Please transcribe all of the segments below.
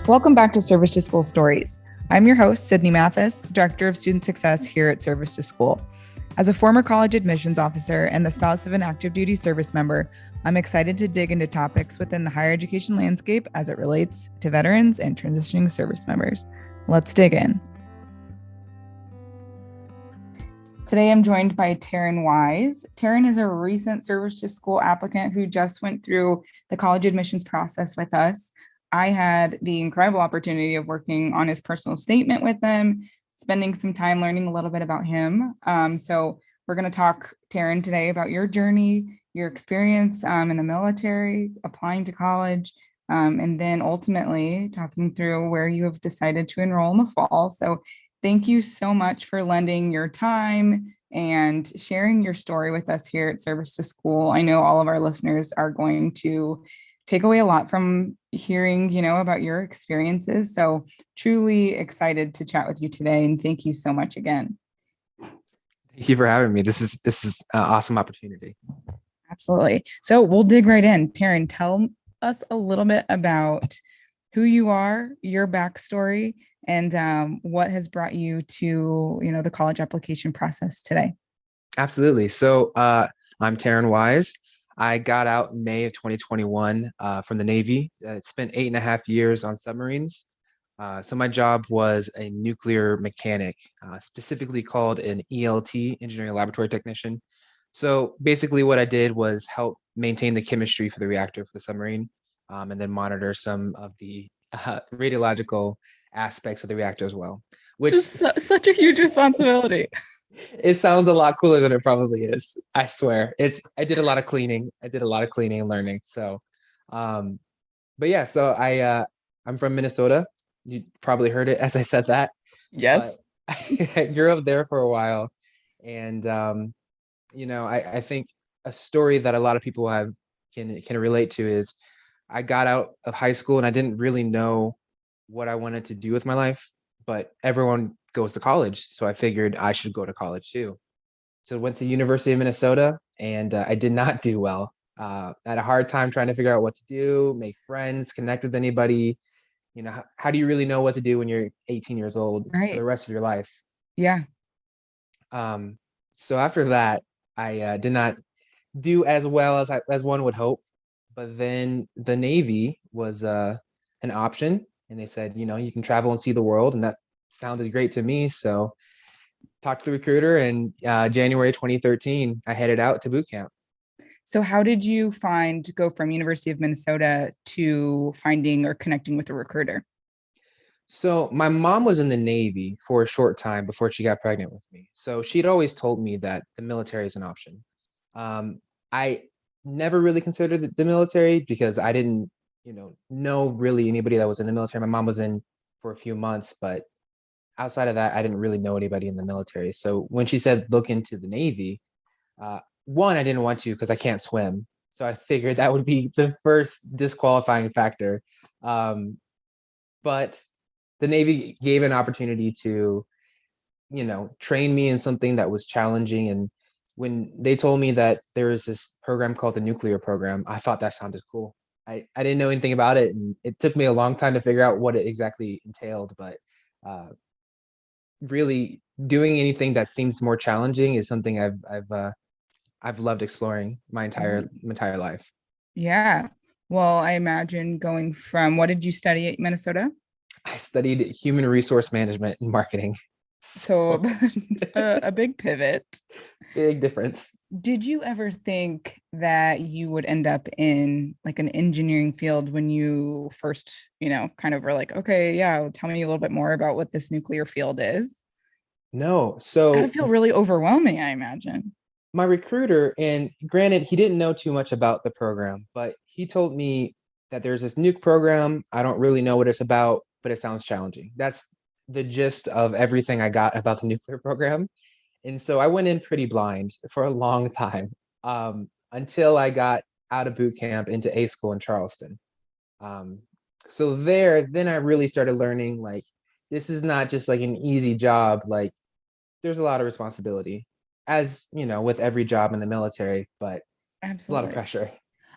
Welcome back to Service to School Stories. I'm your host, Sydney Mathis, Director of Student Success here at Service to School. As a former college admissions officer and the spouse of an active duty service member, I'm excited to dig into topics within the higher education landscape as it relates to veterans and transitioning service members. Let's dig in. Today, I'm joined by Terren Wise. Terren is a recent Service to School applicant who just went through the college admissions process with us. I had the incredible opportunity of working on his personal statement with him, spending some time learning a little bit about him. So we're going to talk, Terren, today about your journey, your experience in the military, applying to college, and then ultimately talking through where you have decided to enroll in the fall. So thank you so much for lending your time and sharing your story with us here at Service to School. I know all of our listeners are going to take away a lot from hearing, about your experiences. So truly excited to chat with you today. And thank you so much again. Thank you for having me. This is an awesome opportunity. Absolutely. So we'll dig right in. Terren, tell us a little bit about who you are, your backstory, and what has brought you to, the college application process today. Absolutely. So I'm Terren Wise. I got out in May of 2021 from the Navy. Spent 8.5 years on submarines. So my job was a nuclear mechanic, specifically called an ELT, engineering laboratory technician. So basically what I did was help maintain the chemistry for the reactor for the submarine, and then monitor some of the radiological aspects of the reactor as well. Which is such a huge responsibility. It sounds a lot cooler than it probably is. I swear. I did a lot of cleaning. And learning. So, but yeah, so I'm from Minnesota. You probably heard it as I said that. Yes. I grew up there for a while. And, I think a story that a lot of people can relate to is I got out of high school and I didn't really know what I wanted to do with my life, but everyone goes to college. So I figured I should go to college too. So I went to University of Minnesota and I did not do well. I had a hard time trying to figure out what to do, make friends, connect with anybody. How do you really know what to do when you're 18 years old for the rest of your life? Yeah. So after that, I did not do as well as one would hope. But then the Navy was an option. And they said, you can travel and see the world. And that sounded great to me. So talked to the recruiter and January 2013, I headed out to boot camp. So how did you go from University of Minnesota to finding or connecting with a recruiter? So my mom was in the Navy for a short time before she got pregnant with me. So she'd always told me that the military is an option. I never really considered the military because I didn't, know really anybody that was in the military. My mom was in for a few months, but outside of that, I didn't really know anybody in the military. So when she said, look into the Navy, one, I didn't want to because I can't swim. So I figured that would be the first disqualifying factor. But the Navy gave an opportunity to, train me in something that was challenging. And when they told me that there was this program called the nuclear program, I thought that sounded cool. I didn't know anything about it. And it took me a long time to figure out what it exactly entailed. But really doing anything that seems more challenging is something I've loved exploring my entire life. Yeah. Well, I imagine going from, what did you study at Minnesota? I studied human resource management and marketing. So a big pivot. Big difference. Did you ever think that you would end up in like an engineering field when you first, kind of were like, okay, yeah, tell me a little bit more about what this nuclear field is? No. So it feel really overwhelming, I imagine. My recruiter, and granted, he didn't know too much about the program, but he told me that there's this nuke program. I don't really know what it's about, but it sounds challenging. That's the gist of everything I got about the nuclear program. And so I went in pretty blind for a long time, until I got out of boot camp into A school in Charleston. So then I really started learning, like, this is not just like an easy job. Like, there's a lot of responsibility, as with every job in the military, but Absolutely. A lot of pressure.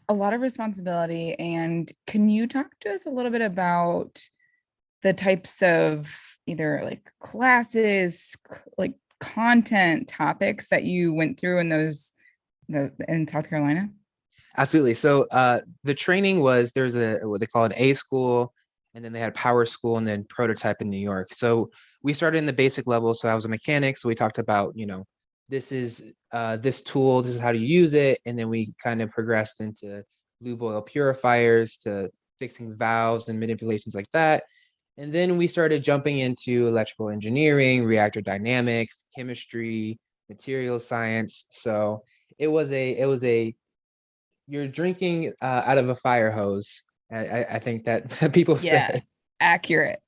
A lot of responsibility. And can you talk to us a little bit about the types of either like classes, like content topics that you went through in in South Carolina? Absolutely. So the training was, there's a what they call an A school, and then they had power school, and then prototype in New York. So we started in the basic level. So I was a mechanic. So we talked about, this is this tool, this is how to use it. And then we kind of progressed into lube oil purifiers to fixing valves and manipulations like that. And then we started jumping into electrical engineering, reactor dynamics, chemistry, material science. So it was a you're drinking out of a fire hose. I think that people Yeah, say. accurate.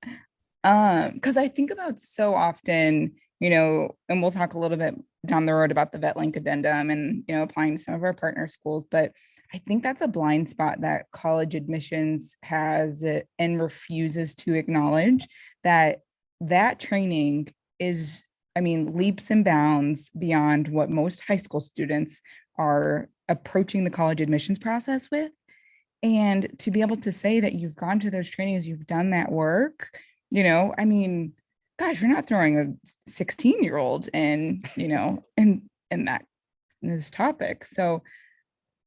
Because I think about so often, and we'll talk a little bit down the road about the vet link addendum and applying to some of our partner schools, but I think that's a blind spot that college admissions has and refuses to acknowledge that that training is, I mean, leaps and bounds beyond what most high school students are approaching the college admissions process with. And to be able to say that you've gone to those trainings, you've done that work, I mean, gosh, you're not throwing a 16-year-old in, in that in this topic. So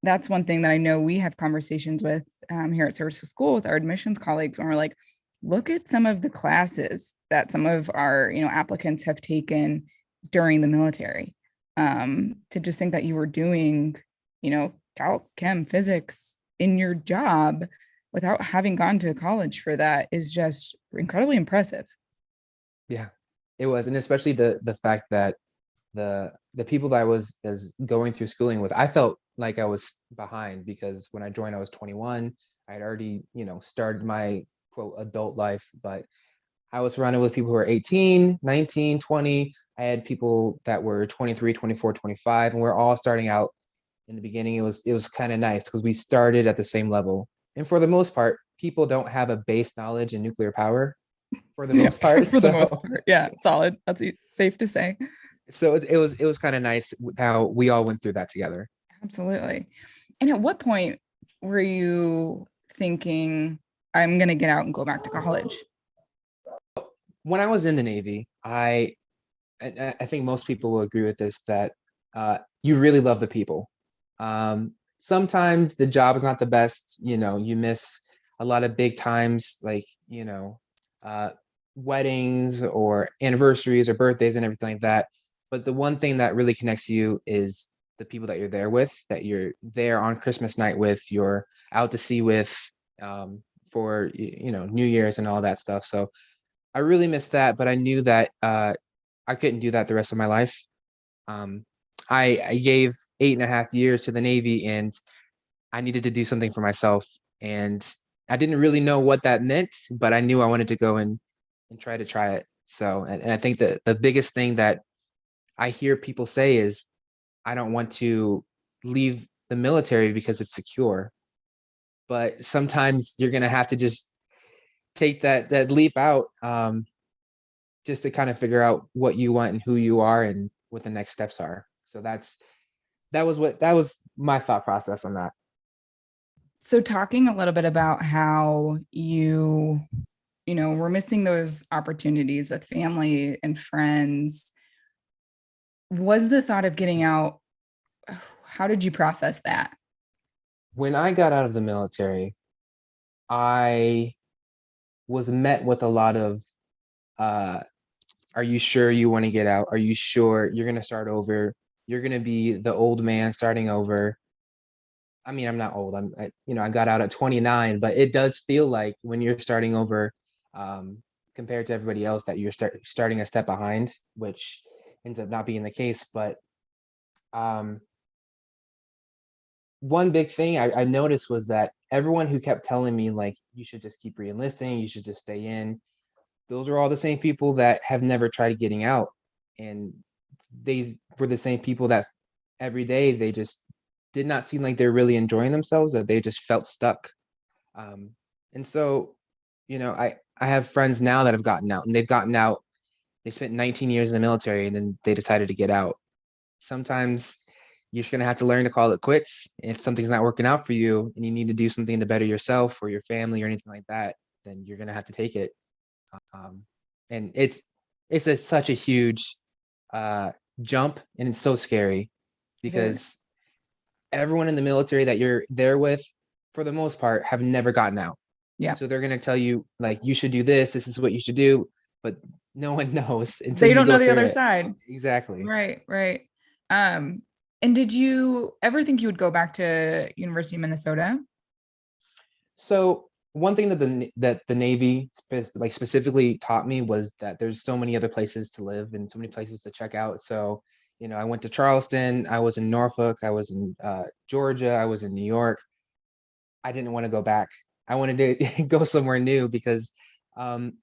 that's one thing that I know we have conversations with here at Service to School with our admissions colleagues when we're like, look at some of the classes that some of our, applicants have taken during the military. To just think that you were doing, calc, chem, physics in your job without having gone to college for that is just incredibly impressive. Yeah, it was. And especially the fact that the people that I was going through schooling with, I felt like I was behind because when I joined, I was 21. I had already, started my quote adult life, but I was surrounded with people who were 18, 19, 20. I had people that were 23, 24, 25, and we're all starting out in the beginning. It was kind of nice because we started at the same level. And for the most part, people don't have a base knowledge in nuclear power for the Yeah, most part. for the most So part. Yeah, solid. That's safe to say. it was kind of nice how we all went through that together. Absolutely. And at what point were you thinking, I'm going to get out and go back to college? When I was in the Navy, I think most people will agree with this, that you really love the people. Sometimes the job is not the best. You miss a lot of big times, like uh, weddings or anniversaries or birthdays and everything like that. But the one thing that really connects you is the people that you're there with, that you're there on Christmas night with, you're out to sea with, for New Year's and all that stuff. So I really missed that, but I knew that I couldn't do that the rest of my life. Um, I gave 8.5 years to the Navy, and I needed to do something for myself. And I didn't really know what that meant, but I knew I wanted to go and try it. So, and I think that the biggest thing that I hear people say is, I don't want to leave the military because it's secure. But sometimes you're gonna have to just take that leap out, just to kind of figure out what you want and who you are and what the next steps are. So that was my thought process on that. So talking a little bit about how we're missing those opportunities with family and friends. Was the thought of getting out, how did you process that? When I got out of the military, I was met with a lot of, uh, are you sure you want to get out? Are you sure you're going to start over? You're going to be the old man starting over. I mean, I'm not old. I got out at 29, but it does feel like when you're starting over, um, compared to everybody else, that you're starting a step behind, which ends up not being the case. But um, one big thing I noticed was that everyone who kept telling me, like, you should just keep re-enlisting, you should just stay in, those are all the same people that have never tried getting out. And they were the same people that every day they just did not seem like they're really enjoying themselves, that they just felt stuck. Um, and so, I have friends now that have gotten out, and they've gotten out, they spent 19 years in the military, and then they decided to get out. Sometimes you're just gonna have to learn to call it quits. If something's not working out for you and you need to do something to better yourself or your family or anything like that, then you're gonna have to take it. Um, and such a huge jump, and it's so scary It is. because everyone in the military that you're there with, for the most part, have never gotten out. Yeah. So they're going to tell you, like, you should do this. This is what you should do. But no one knows until They you don't know go the through other it. side. Exactly. Right, right. Um, and did you ever think you would go back to University of Minnesota? So one thing that the Navy specifically taught me was that there's so many other places to live and so many places to check out. So, I went to Charleston, I was in Norfolk, I was in Georgia, I was in New York. I didn't want to go back. I wanted to go somewhere new because um,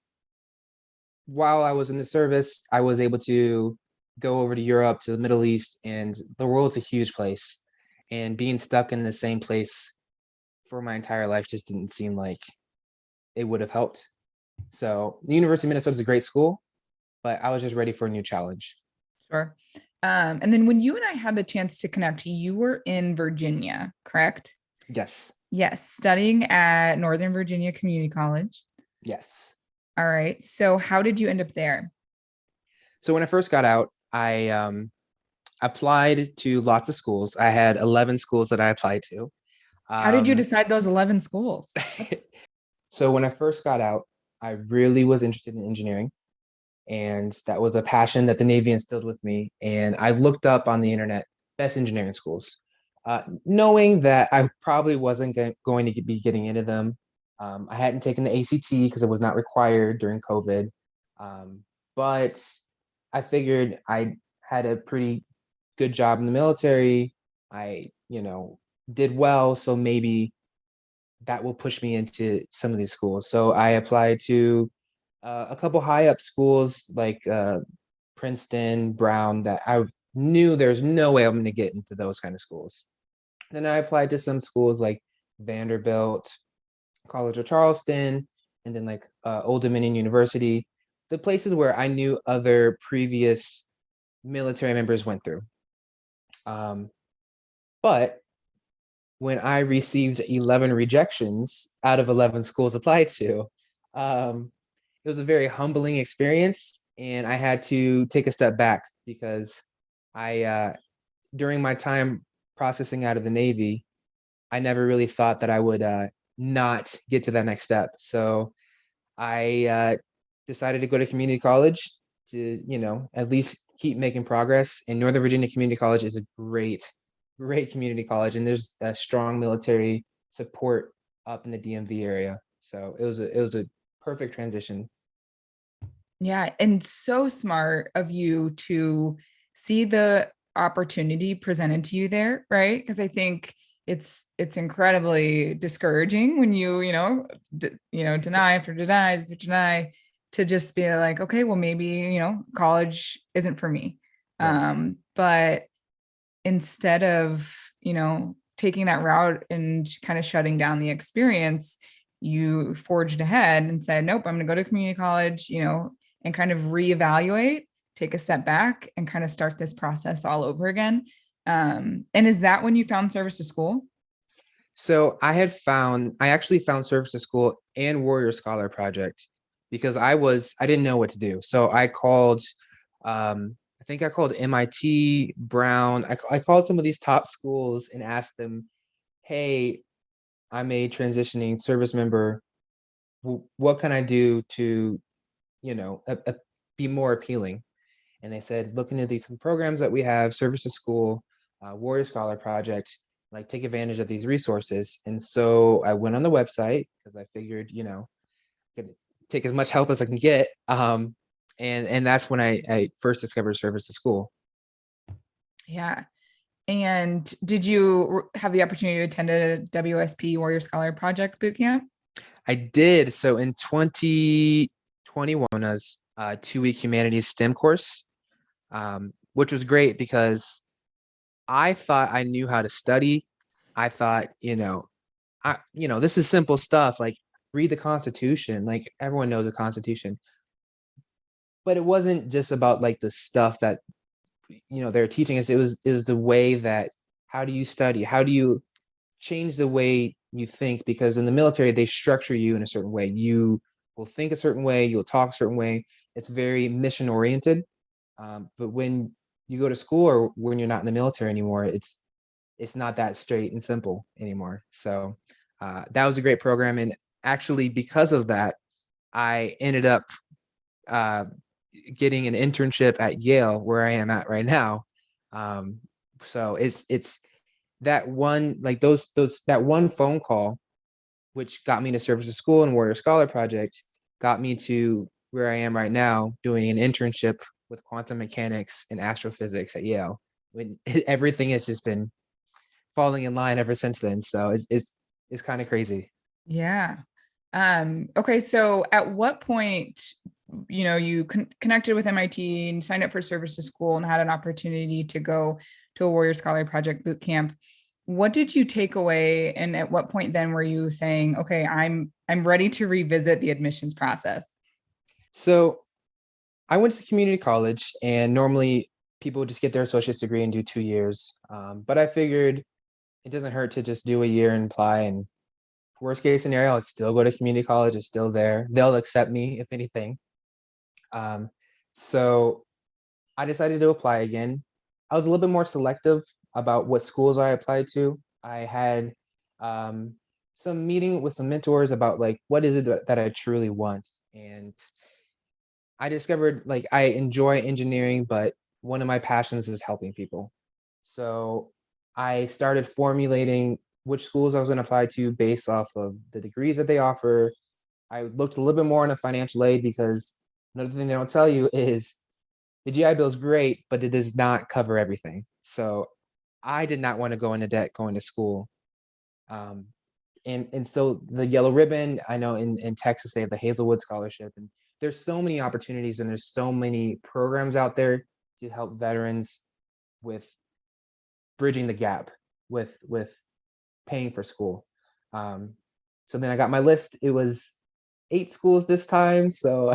while I was in the service, I was able to go over to Europe, to the Middle East, and the world's a huge place. And being stuck in the same place for my entire life just didn't seem like it would have helped. So the University of Minnesota is a great school, but I was just ready for a new challenge. Sure. And then when you and I had the chance to connect, you were in Virginia, correct? Yes. Yes, studying at Northern Virginia Community College. Yes. All right. So how did you end up there? So when I first got out, I applied to lots of schools. I had 11 schools that I applied to. How did you Um, decide those 11 schools? so when I first got out, I really was interested in engineering. And that was a passion that the Navy instilled with me. And I looked up on the internet best engineering schools, knowing that I probably wasn't going to be getting into them. I hadn't taken the ACT because it was not required during COVID. But I figured I had a pretty good job in the military. I, did well. So maybe that will push me into some of these schools. So I applied to a couple high up schools like Princeton, Brown, that I knew there's no way I'm going to get into those kind of schools. Then I applied to some schools like Vanderbilt, College of Charleston, and then like Old Dominion University, the places where I knew other previous military members went through. But when I received 11 rejections out of 11 schools applied to, um, it was a very humbling experience, and I had to take a step back because during my time processing out of the Navy, I never really thought that I would not get to that next step. So I decided to go to community college to, at least keep making progress. And Northern Virginia Community College is a great community college, and there's a strong military support up in the DMV area. So it was a perfect transition. Yeah, and so smart of you to see the opportunity presented to you there, right? Because I think it's incredibly discouraging when deny after deny after deny, to just be like, okay, well maybe, college isn't for me. Right. But instead of, taking that route and kind of shutting down the experience, you forged ahead and said, nope, I'm going to go to community college, and kind of reevaluate, take a step back, and kind of start this process all over again. And is that when you found service to school? So I actually found service to school and Warrior Scholar Project because I didn't know what to do. So I called, I think I called MIT, Brown. I called some of these top schools and asked them, hey, I'm a transitioning service member. What can I do to, be more appealing? And they said, look into these programs that we have, service to school, Warrior Scholar Project, like take advantage of these resources. And so I went on the website because I figured, could take as much help as I can get. And that's when I first discovered service to school. Yeah. And did you have the opportunity to attend a WSP Warrior Scholar Project bootcamp? I did. So in 2021, I was a 2-week humanities STEM course, which was great because I thought I knew how to study. I thought, this is simple stuff. Like read the Constitution. Like everyone knows the Constitution. But it wasn't just about like the stuff that they're teaching us. It was the way that, how do you study? How do you change the way you think? Because in the military, they structure you in a certain way. You will think a certain way, you'll talk a certain way. It's very mission oriented. But when you go to school or when you're not in the military anymore, it's not that straight and simple anymore. So that was a great program, and actually because of that, I ended up uh, getting an internship at Yale, where I am at right now. Um, so it's that one, like those that one phone call, which got me to Service to School and Warrior Scholar Project, got me to where I am right now, doing an internship with quantum mechanics and astrophysics at Yale. When everything has just been falling in line ever since then. So it's kind of crazy. Yeah. Okay. So at what point, you connected with MIT and signed up for service to school and had an opportunity to go to a Warrior Scholar Project boot camp? What did you take away? And at what point then were you saying, okay, I'm ready to revisit the admissions process? So I went to community college, and normally people just get their associate's degree and do 2 years. But I figured it doesn't hurt to just do a year and apply. And worst case scenario, I'll still go to community college. It's still there. They'll accept me if anything. Um, so I decided to apply again. I was a little bit more selective about what schools I applied to. I had um, some meeting with some mentors about like what is it that I truly want, and I discovered like I enjoy engineering, but one of my passions is helping people. So I started formulating which schools I was going to apply to based off of the degrees that they offer. I looked a little bit more into financial aid, because another thing they don't tell you is the GI Bill is great, but it does not cover everything. So I did not want to go into debt going to school. Um, and so the Yellow Ribbon, I know in Texas they have the Hazelwood Scholarship, and there's so many opportunities and there's so many programs out there to help veterans with bridging the gap with paying for school. Um, so then I got my list. It was 8 schools this time, so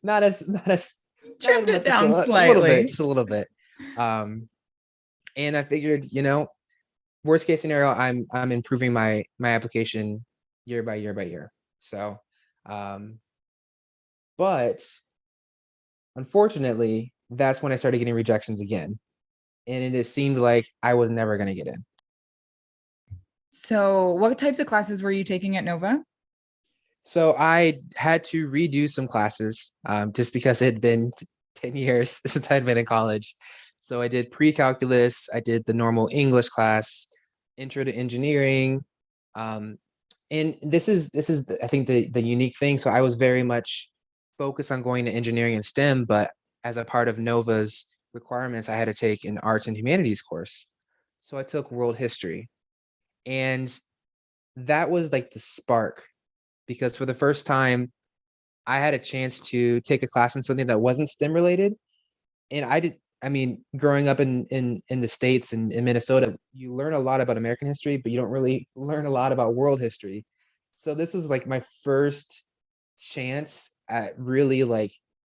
not as not as not as Trimmed it much as down a little bit, slightly. just a little bit. And I figured, worst case scenario, I'm improving my application year by year by year. So, um, but unfortunately, that's when I started getting rejections again, and it just seemed like I was never going to get in. So, what types of classes were you taking at Nova? So I had to redo some classes, just because it had been 10 years since I'd been in college. So I did pre-calculus, I did the normal English class, intro to engineering. Um, and this is I think the unique thing. So I was very much focused on going to engineering and STEM, but as a part of Nova's requirements, I had to take an arts and humanities course. So I took world history. And that was like the spark, because for the first time I had a chance to take a class in something that wasn't STEM related. And I mean, growing up in the States and in Minnesota, you learn a lot about American history, but you don't really learn a lot about world history. So this was like my first chance at really like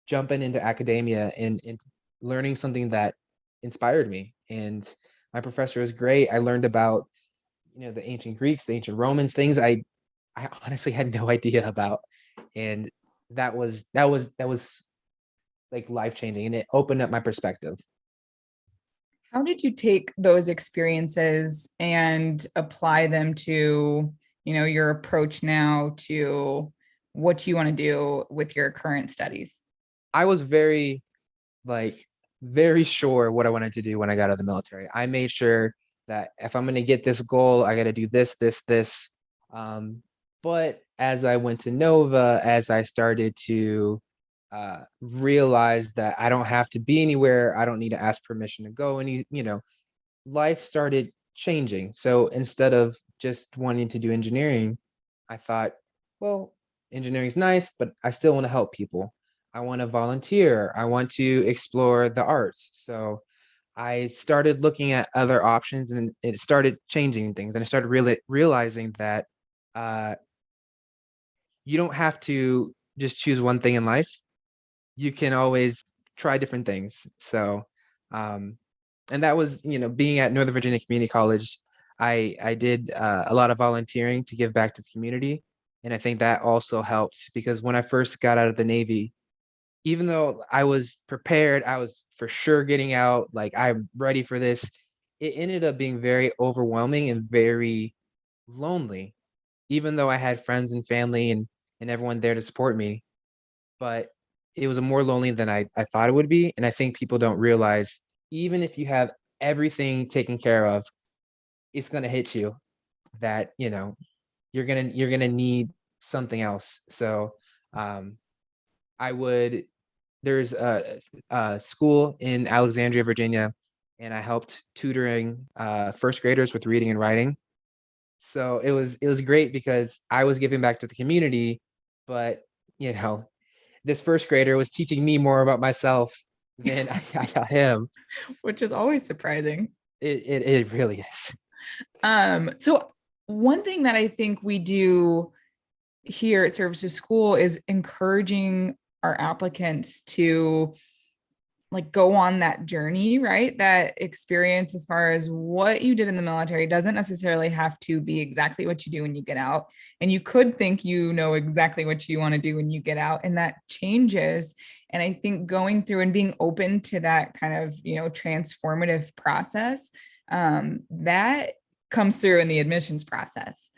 jumping into academia and learning something that inspired me. And my professor was great. I learned about, the ancient Greeks, the ancient Romans, things I honestly had no idea about. And that was like life changing, and it opened up my perspective. How did you take those experiences and apply them to, your approach now to what you want to do with your current studies? I was like very sure what I wanted to do when I got out of the military. I made sure that if I'm going to get this goal, I got to do this, this, this. But as I went to Nova, as I started to realize that I don't have to be anywhere, I don't need to ask permission to go any, life started changing. So instead of just wanting to do engineering, I thought, well, engineering's nice, but I still want to help people. I want to volunteer. I want to explore the arts. So I started looking at other options, and it started changing things. And I started realizing that uh, you don't have to just choose one thing in life. You can always try different things. So, um, and that was, being at Northern Virginia Community College, I did a lot of volunteering to give back to the community. And I think that also helped because when I first got out of the Navy, even though I was prepared, I was for sure getting out, like I'm ready for this. It ended up being very overwhelming and very lonely, even though I had friends and family and everyone there to support me. But it was more lonely than I thought it would be. And I think people don't realize, even if you have everything taken care of, it's gonna hit you that, you're gonna need something else. So um I would there's a school in Alexandria, Virginia, and I helped tutoring first graders with reading and writing. So it was great because I was giving back to the community, but you know, this first grader was teaching me more about myself than I got him. Which is always surprising. It really is. So one thing that I think we do here at Service to School is encouraging our applicants to like go on that journey, right? That experience as far as what you did in the military doesn't necessarily have to be exactly what you do when you get out. And you could think you know exactly what you want to do when you get out, and that changes. And I think going through and being open to that kind of, transformative process, that comes through in the admissions process.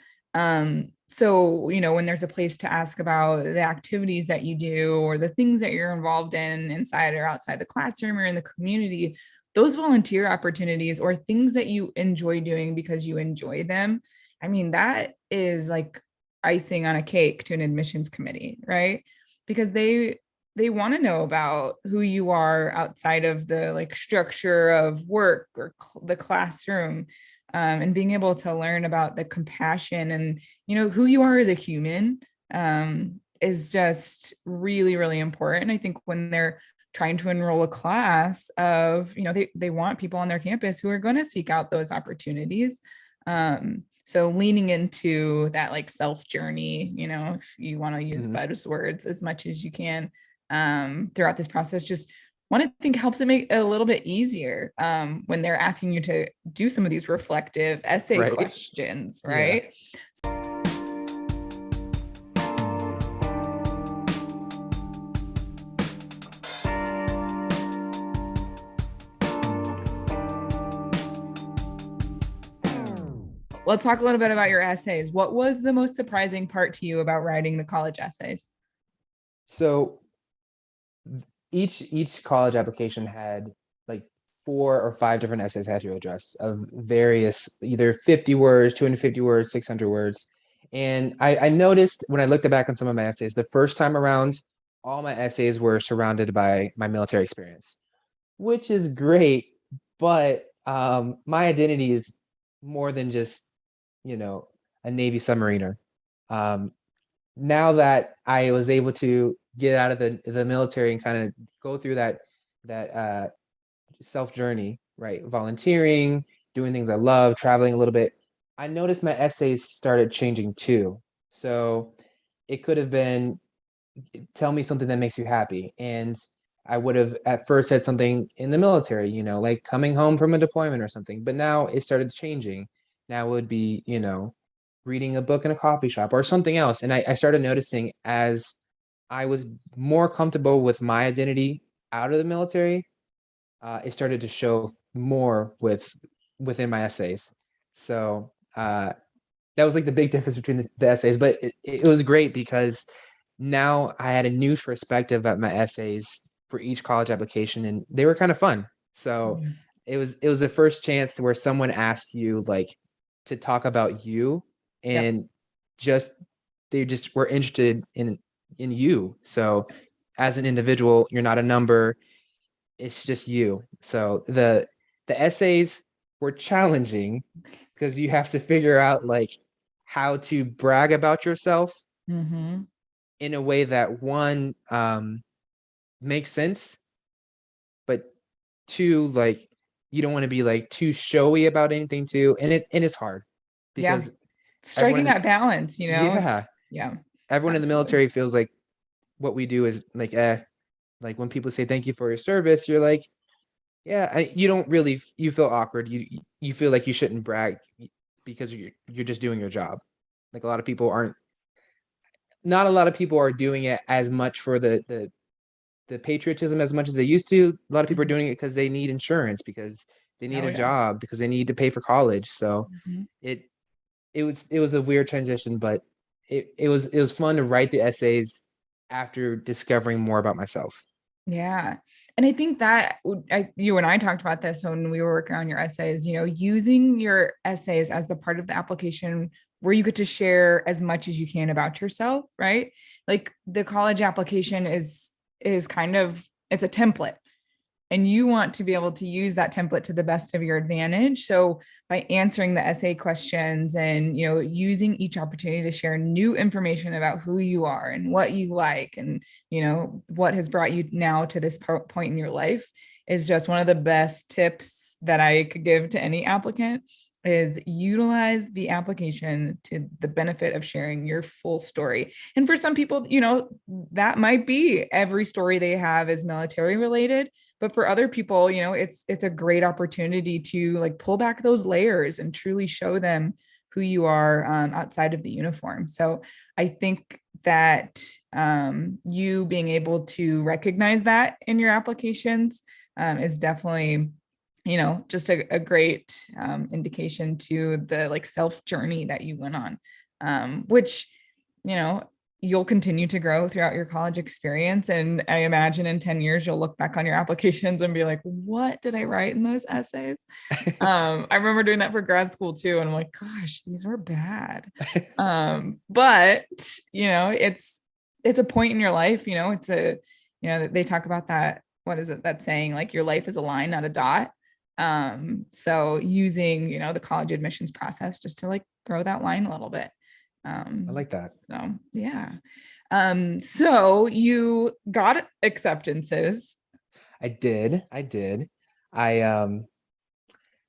So, when there's a place to ask about the activities that you do or the things that you're involved in inside or outside the classroom or in the community, those volunteer opportunities or things that you enjoy doing because you enjoy them, I mean, that is like icing on a cake to an admissions committee, right? Because they want to know about who you are outside of the like structure of work or the classroom, and being able to learn about the compassion and who you are as a human, is just really really important. I think when they're trying to enroll a class of, they want people on their campus who are going to seek out those opportunities. So leaning into that like self journey, if you want to use Mhm. buzzwords as much as you can, throughout this process, just want to think helps it make it a little bit easier, when they're asking you to do some of these reflective essay Right. questions, Yeah. right? Let's talk a little bit about your essays. What was the most surprising part to you about writing the college essays? So each college application had like 4 or 5 different essays I had to address of various either 50 words, 250 words, 600 words. And I noticed when I looked back on some of my essays, the first time around, all my essays were surrounded by my military experience, which is great. But my identity is more than just, a Navy submariner. Um, Now that I was able to get out of the military and kind of go through that self journey, right? Volunteering, doing things I love, traveling a little bit. I noticed my essays started changing too. So it could have been tell me something that makes you happy. And I would have at first said something in the military, like coming home from a deployment or something. But now it started changing. Now it would be, reading a book in a coffee shop or something else. And I started noticing as I was more comfortable with my identity out of the military, it started to show more within my essays. So that was like the big difference between the essays, but it was great because now I had a new perspective at my essays for each college application, and they were kind of fun. So Yeah. it was the first chance to where someone asked you like to talk about you, Yep. and just they just were interested in you. So as an individual, you're not a number, it's just you. So the essays were challenging because you have to figure out like how to brag about yourself Mm-hmm. in a way that one makes sense, but two, like you don't want to be like too showy about anything too. And it's hard Yeah. because everyone Striking in that balance. yeah, Yeah, everyone in the absolutely. military feels like what we do is like when people say thank you for your service, you're like, yeah, you don't really you feel awkward. You feel like you shouldn't brag because you're just doing your job. Like a lot of people aren't not a lot of people are doing it as much for the patriotism as much as they used to. A lot of people are Mhm. doing it because they need insurance, because they need Oh a yeah. job, because they need to pay for college. So Mhm. it it was a weird transition, but it was fun to write the essays after discovering more about myself. Yeah. And I think that you and I talked about this when we were working on your essays, using your essays as the part of the application where you get to share as much as you can about yourself, right? Like the college application is kind of it's a template, and you want to be able to use that template to the best of your advantage. So by answering the essay questions and using each opportunity to share new information about who you are and what you like, and what has brought you now to this point in your life, is just one of the best tips that I could give to any applicant. Is utilize the application to the benefit of sharing your full story. And for some people, that might be every story they have is military related, but for other people, it's a great opportunity to like pull back those layers and truly show them who you are, outside of the uniform. So I think that, you being able to recognize that in your applications, is definitely just a great, indication to the like self journey that you went on, which you know you'll continue to grow throughout your college experience. And I imagine in 10 years, you'll look back on your applications and be like, what did I write in those essays? I remember doing that for grad school too. And I'm like, gosh, these were bad. But it's a point in your life, it's a, they talk about that. What is it? That saying, like your life is a line, not a dot. So using, the college admissions process just to like grow that line a little bit. I like that. So yeah. So you got acceptances. I did.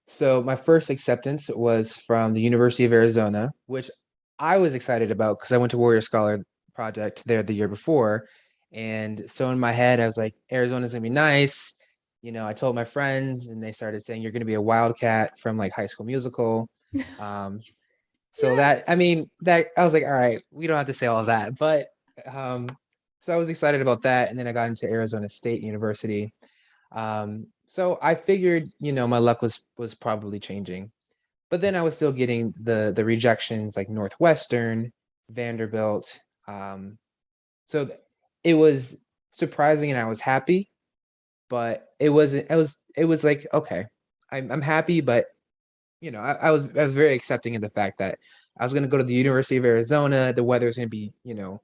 So my first acceptance was from the University of Arizona, which I was excited about because I went to Warrior Scholar Project there the year before. And so in my head, I was like, Arizona's gonna be nice. I told my friends and they started saying you're gonna be a wildcat from like High School Musical. Um, so Yeah. that, I mean, that I was like, all right, we don't have to say all of that. But um, so I was excited about that. And then I got into Arizona State University. So I figured, my luck was probably changing. But then I was still getting the rejections like Northwestern, Vanderbilt. So it was surprising and I was happy, but it was like, okay, I'm happy, but I was very accepting of the fact that I was gonna go to the University of Arizona. The weather's gonna be, Real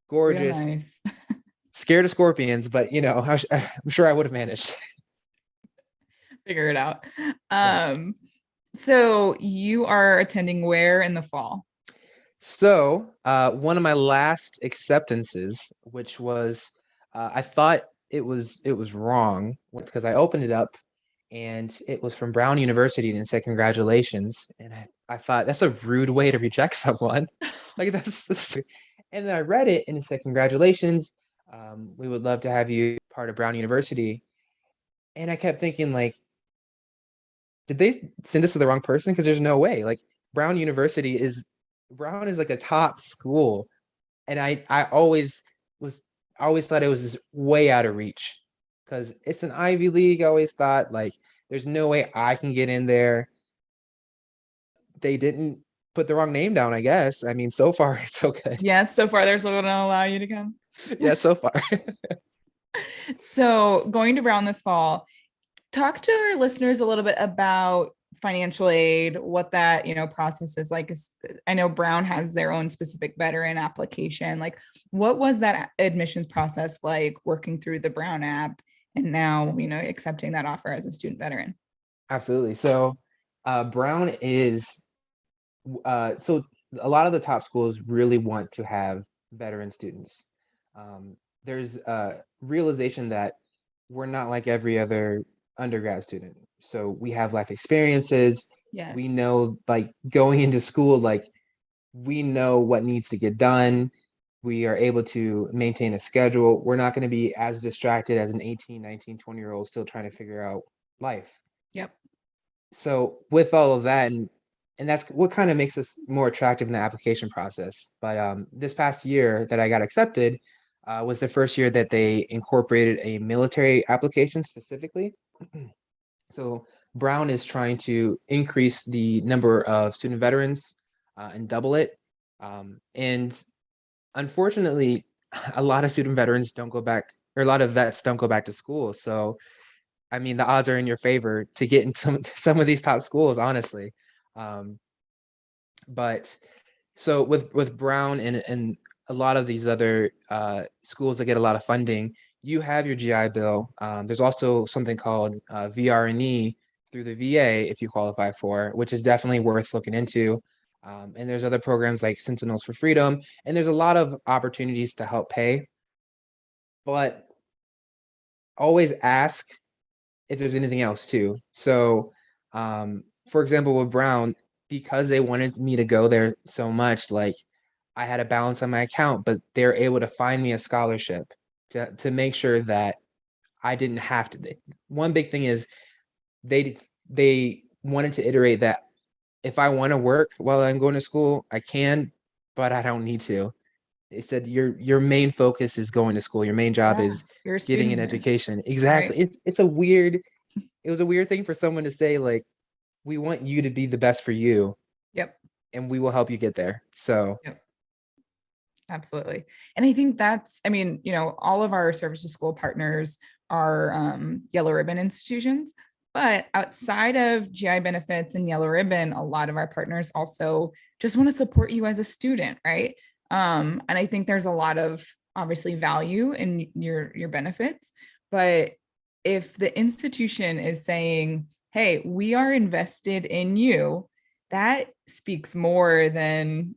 gorgeous. nice. Scared of scorpions, but I'm sure I would have managed. Figure it out. Yeah. So you are attending where in the fall? So, one of my last acceptances, which was, I thought it was wrong because I opened it up and it was from Brown University and it said congratulations, and I thought that's a rude way to reject someone, like and then I read it and it said congratulations, we would love to have you part of Brown University, and I kept thinking like, did they send this to the wrong person? Because there's no way. Like Brown is like a top school, and was I always thought it was just way out of reach because it's an Ivy League. I always thought like there's no way I can get in there. They didn't put the wrong name down, I guess. I mean, so far it's so good. Yes, so far they're still going to allow you to come. Yeah, so far. So going to Brown this fall, talk to our listeners a little bit about financial aid, what that process is like. I know Brown has their own specific veteran application. Like, what was that admissions process like working through the Brown app and now accepting that offer as a student veteran? Absolutely. So, Brown is so a lot of the top schools really want to have veteran students. There's a realization that we're not like every other undergrad student. So we have life experiences. We Yes. know, like going into school, like we know what needs to get done. We are able to maintain a schedule. We're not going to be as distracted as an 18, 19, 20-year old still trying to figure out life. Yep. So with all of that, and and that's what kind of makes us more attractive in the application process. But this past year that I got accepted was the first year that they incorporated a military application specifically. So Brown is trying to increase the number of student veterans and double it. And unfortunately, a lot of student veterans don't go back, or a lot of vets don't go back to school. So, I mean, the odds are in your favor to get into some of these top schools, honestly. Um, but so with Brown and a lot of these other schools that get a lot of funding, you have your GI Bill. There's also something called VRNE through the VA if you qualify for, which is definitely worth looking into. And there's other programs like Sentinels for Freedom, and there's a lot of opportunities to help pay. But always ask if there's anything else too. So, for example, with Brown, because they wanted me to go there so much, like I had a balance on my account, but they're able to find me a scholarship to make sure that I didn't have to. One big thing is they wanted to iterate that if I want to work while I'm going to school, I can, but I don't need to. They said your main focus is going to school. Your main job Yeah, is you're a getting student an here, education. Exactly. right? It's a weird. It was a weird thing for someone to say, like, we want you to be the best for you, Yep. and we will help you get there. So Yep. Absolutely. And I think that's, I mean, all of our service to school partners are yellow ribbon institutions, but outside of GI benefits and yellow ribbon, a lot of our partners also just want to support you as a student, right? And I think there's a lot of obviously value in your benefits, but if the institution is saying, hey, we are invested in you, that speaks more than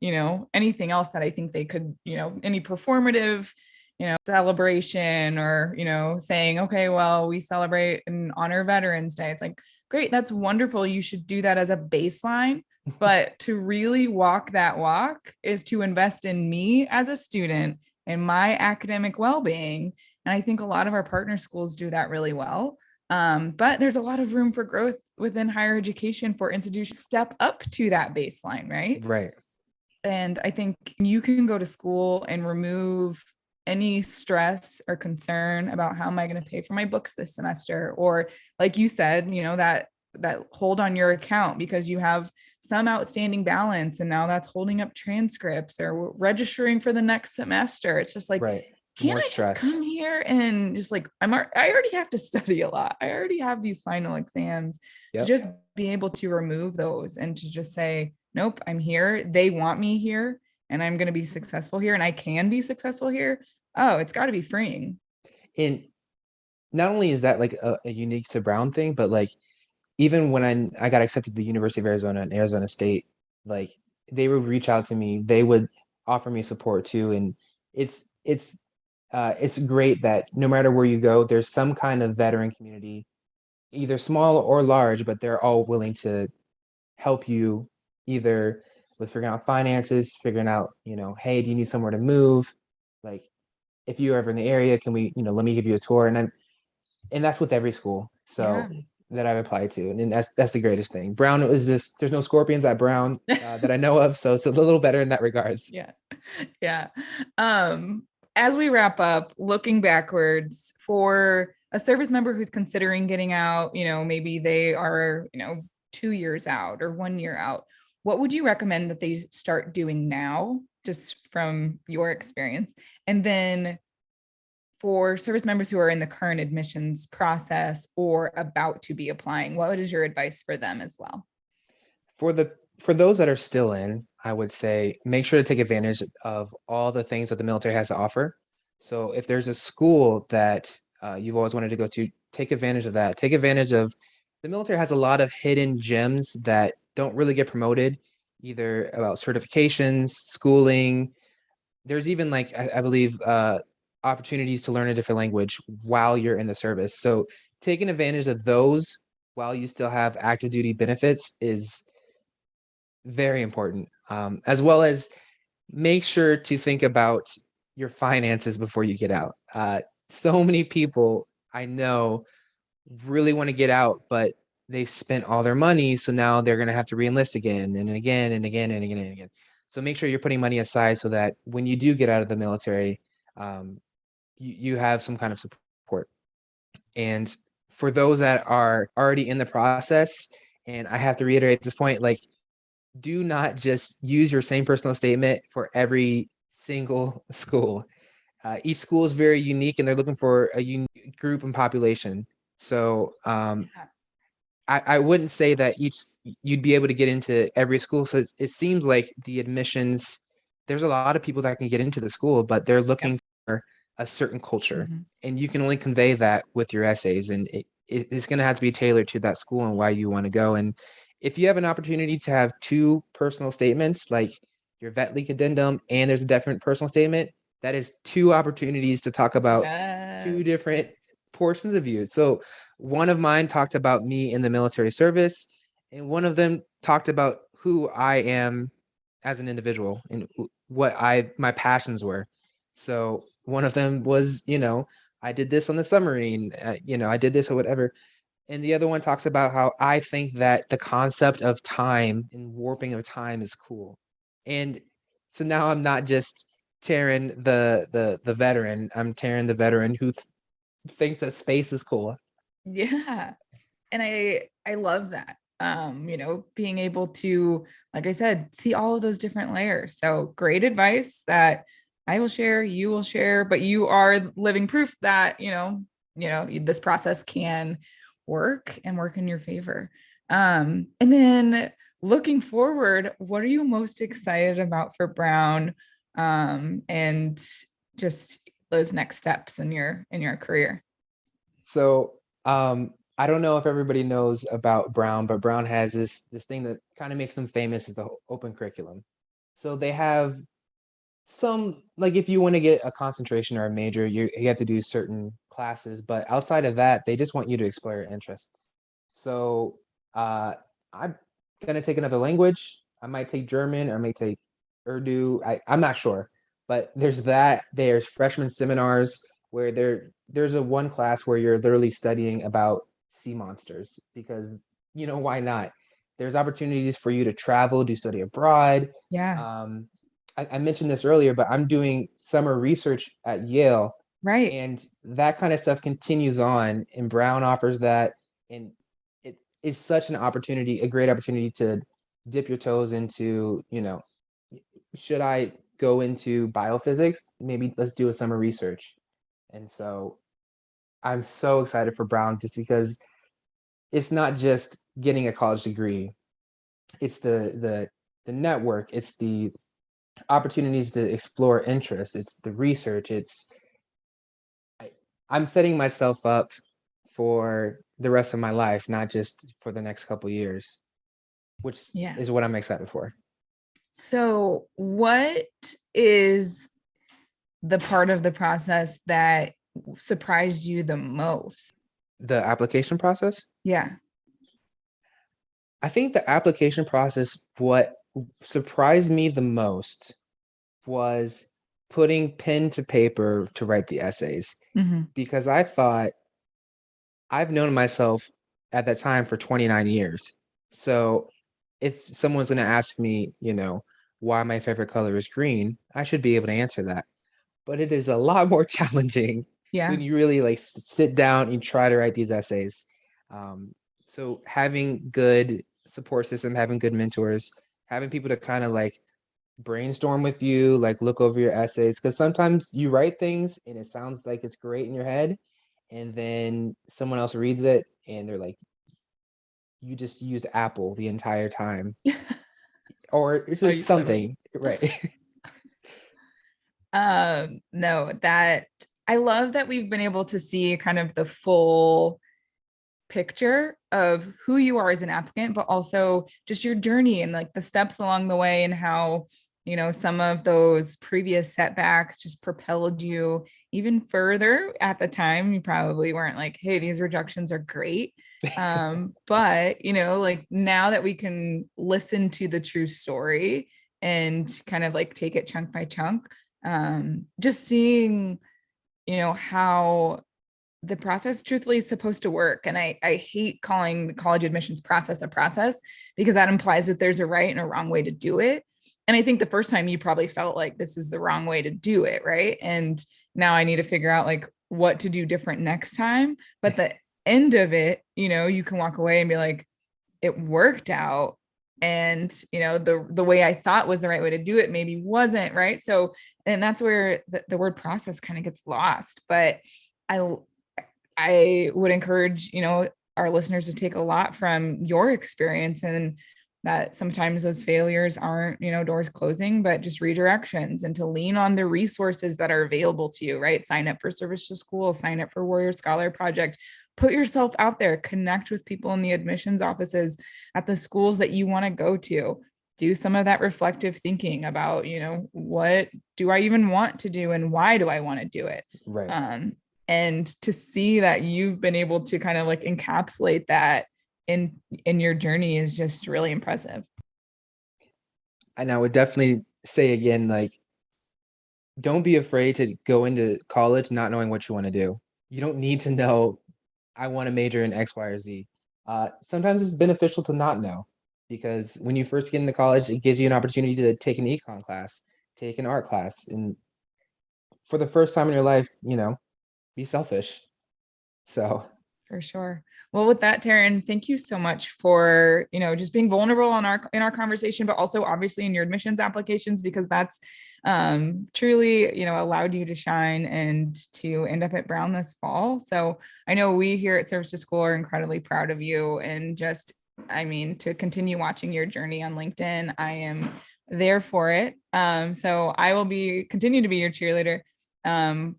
anything else that I think they could, any performative celebration, or saying, okay, well, we celebrate and honor Veterans Day. It's like, great, that's wonderful, you should do that as a baseline, but to really walk that walk is to invest in me as a student and my academic well-being. And I think a lot of our partner schools do that really well. But there's a lot of room for growth within higher education for institutions to step up to that baseline, right? right. And I think you can go to school and remove any stress or concern about how am I going to pay for my books this semester, or like you said, that hold on your account because you have some outstanding balance and now that's holding up transcripts or registering for the next semester. It's just like, Right. can't More I just stress. come here and just like, I already have to study a lot. I already have these final exams, to Yep. just be able to remove those and to just say, nope, I'm here. They want me here and I'm going to be successful here and I can be successful here. Oh, it's got to be freeing. And not only is that like a unique to Brown thing, but like even when I got accepted to the University of Arizona and Arizona State, like they would reach out to me, they would offer me support too. And it's great that no matter where you go, there's some kind of veteran community, either small or large, but they're all willing to help you either with figuring out finances, figuring out, hey, do you need somewhere to move? Like if you're ever in the area, can we, let me give you a tour. And that's with every school. Yeah. So that I've applied to. And that's the greatest thing. Brown is this, there's no scorpions at Brown that I know of. So it's a little better in that regards. Yeah. Yeah. Um, as we wrap up, looking backwards for a service member who's considering getting out, maybe they are, 2 years out or 1 year out, what would you recommend that they start doing now, just from your experience? And then for service members who are in the current admissions process or about to be applying, what is your advice for them as well? For those that are still in, I would say make sure to take advantage of all the things that the military has to offer. So if there's a school that you've always wanted to go to, take advantage of that. Take advantage of the military has a lot of hidden gems that don't really get promoted, either about certifications, schooling. There's even like I believe opportunities to learn a different language while you're in the service. So taking advantage of those while you still have active duty benefits is very important, as well as make sure to think about your finances before you get out. So many people I know really want to get out, but they've spent all their money, so now they're going to have to reenlist again and again and again and again and again. So make sure you're putting money aside so that when you do get out of the military, you have some kind of support. And for those that are already in the process, and I have to reiterate this point, like, do not just use your same personal statement for every single school. Each school is very unique and they're looking for a unique group and population. So I wouldn't say that you'd be able to get into every school. So it seems like the admissions, there's a lot of people that can get into the school, but they're looking for a certain culture. Mhm. And you can only convey that with your essays. And it's going to have to be tailored to that school and why you want to go. And if you have an opportunity to have two personal statements, like your vet leak addendum, and there's a different personal statement, that is two opportunities to talk about two Yes. different portions of you. So one of mine talked about me in the military service, and one of them talked about who I am as an individual and what my passions were. So one of them was, I did this on the submarine, I did this or whatever. And the other one talks about how I think that the concept of time and warping of time is cool. And so now I'm not just Terren the veteran. I'm Terren the veteran who thinks that space is cool. Yeah. And I love that. Being able to, like I said, see all of those different layers. So great advice that I will share, you will share, but you are living proof that, this process can work and work in your favor. And then looking forward, what are you most excited about for Brown? And just those next steps in your career. So I don't know if everybody knows about Brown, but Brown has this thing that kind of makes them famous is the open curriculum. So they have some, like, if you want to get a concentration or a major, you have to do certain classes, but outside of that, they just want you to explore your interests. So I'm gonna take another language. I might take German, or I may take Urdu. I'm not sure, but there's that. There's freshman seminars where there's a one class where you're literally studying about sea monsters because why not? There's opportunities for you to travel, do study abroad. Yeah. Um, I mentioned this earlier, but I'm doing summer research at Yale, Right. and that kind of stuff continues on. And Brown offers that, and it is such an opportunity, a great opportunity to dip your toes into, should I go into biophysics? Maybe let's do a summer research. And so I'm so excited for Brown just because it's not just getting a college degree. It's the network, it's the opportunities to explore interests, it's the research, I, I'm setting myself up for the rest of my life, not just for the next couple years, which Yeah. is what I'm excited for. So, what is the part of the process that surprised you the most? The application process, Yeah. I think the application process, what surprised me the most was putting pen to paper to write the essays, Mhm. because I thought, I've known myself at that time for 29 years. So if someone's going to ask me, why my favorite color is green, I should be able to answer that. But it is a lot more challenging Yeah. when you really like sit down and try to write these essays. So having good support system, having good mentors, having people to kind of like brainstorm with you, like look over your essays, because sometimes you write things and it sounds like it's great in your head, and then someone else reads it and they're like, you just used apple the entire time, or it's Oh, just you said something, right? no, that I love that we've been able to see kind of the full picture of who you are as an applicant, but also just your journey and like the steps along the way and how, some of those previous setbacks just propelled you even further. At the time, you probably weren't like, hey, these rejections are great. But, like now that we can listen to the true story and kind of like take it chunk by chunk, just seeing, how the process truthfully is supposed to work. And I hate calling the college admissions process a process, because that implies that there's a right and a wrong way to do it. And I think the first time you probably felt like this is the wrong way to do it, right? And now I need to figure out like what to do different next time. But the end of it, you can walk away and be like, it worked out. And the way I thought was the right way to do it maybe wasn't, right? So, and that's where the word process kind of gets lost. But I would encourage our listeners to take a lot from your experience, and that sometimes those failures aren't doors closing, but just redirections, and to lean on the resources that are available to you, right? Sign up for Service to School, sign up for Warrior Scholar Project, put yourself out there, connect with people in the admissions offices at the schools that you want to go to. Do some of that reflective thinking about, what do I even want to do and why do I want to do it? Right. And to see that you've been able to kind of like encapsulate that in your journey is just really impressive. And I would definitely say again, like, don't be afraid to go into college not knowing what you want to do. You don't need to know, I want to major in X, Y, or Z. Sometimes it's beneficial to not know, because when you first get into college, it gives you an opportunity to take an econ class, take an art class, and for the first time in your life, be selfish. So For sure. Well, with that, Terren, thank you so much for, just being vulnerable in our conversation, but also obviously in your admissions applications, because that's truly, allowed you to shine and to end up at Brown this fall. So I know we here at Service to School are incredibly proud of you, and just, to continue watching your journey on LinkedIn, I am there for it. So I will continue to be your cheerleader.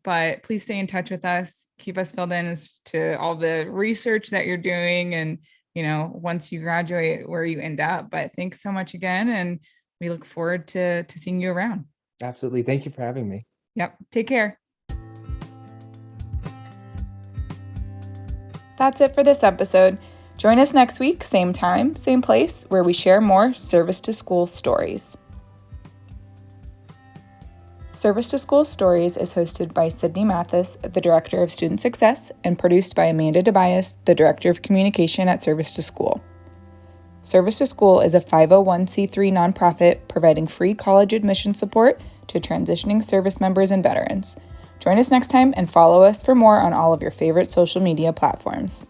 But please stay in touch with us, keep us filled in as to all the research that you're doing, and once you graduate, where you end up. But thanks so much again, and we look forward to seeing you around. absolutely, thank you for having me. Yep, take care. That's it for this episode. Join us next week, same time, same place, where we share more Service to School stories. Service to School Stories is hosted by Sydney Mathis, the Director of Student Success, and produced by Amanda DeBias, the Director of Communication at Service to School. Service to School is a 501c3 nonprofit providing free college admission support to transitioning service members and veterans. Join us next time and follow us for more on all of your favorite social media platforms.